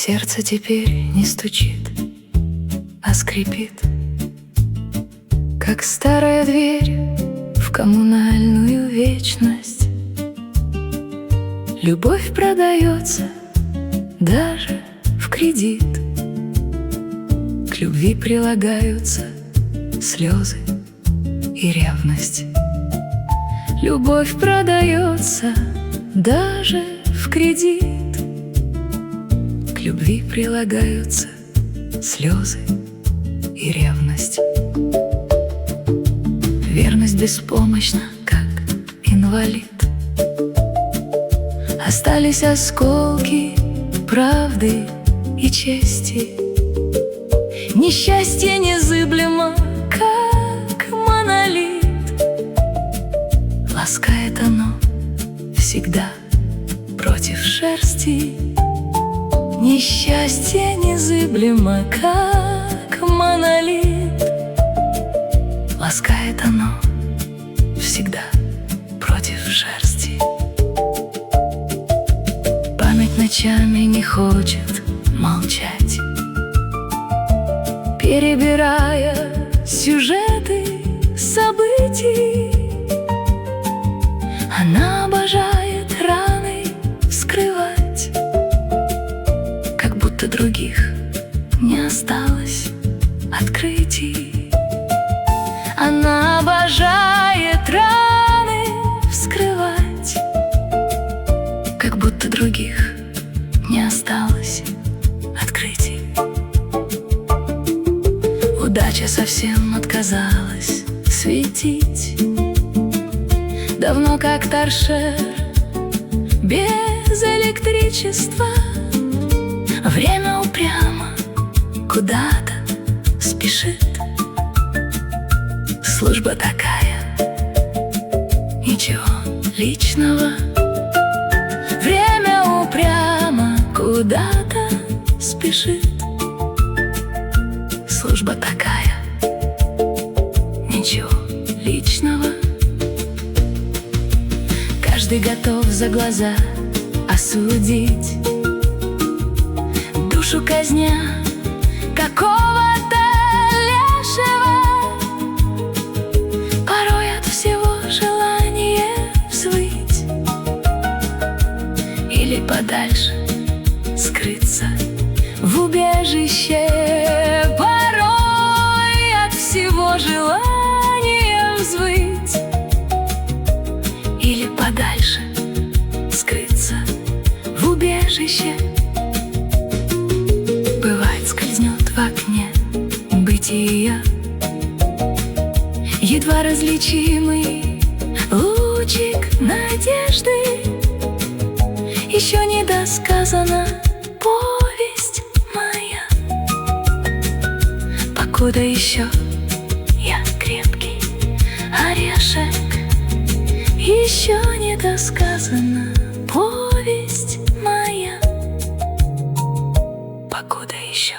Сердце теперь не стучит, а скрипит, как старая дверь в коммунальную вечность. Любовь продается даже в кредит. К любви прилагаются слезы и ревность. Любовь продается даже в кредит. К любви прилагаются слезы и ревность. Верность беспомощна, как инвалид. Остались осколки правды и чести. Несчастье незыблемо, как монолит. Ласкает оно всегда против шерсти. Несчастье незыблемо, как монолит. Ласкает оно всегда против шерсти. Память ночами не хочет молчать, перебирая сюжеты событий. Она обожает раны скрывать, как будто других не осталось открытий. Она обожает раны вскрывать, как будто других не осталось открытий. Удача совсем отказалась светить. Давно как торшер без электричества. Время упрямо куда-то спешит. Служба такая, ничего личного. Время упрямо куда-то спешит. Служба такая, ничего личного. Каждый готов за глаза осудить, душу казня какого-то лешего. Порой от всего желания взвыть или подальше скрыться в убежище. Порой от всего желания взвыть или подальше скрыться в убежище. Бывает, скользнет в окне бытия едва различимый лучик надежды. Еще не досказана повесть моя, покуда еще я крепкий орешек. Еще не досказана повесть моя, покуда еще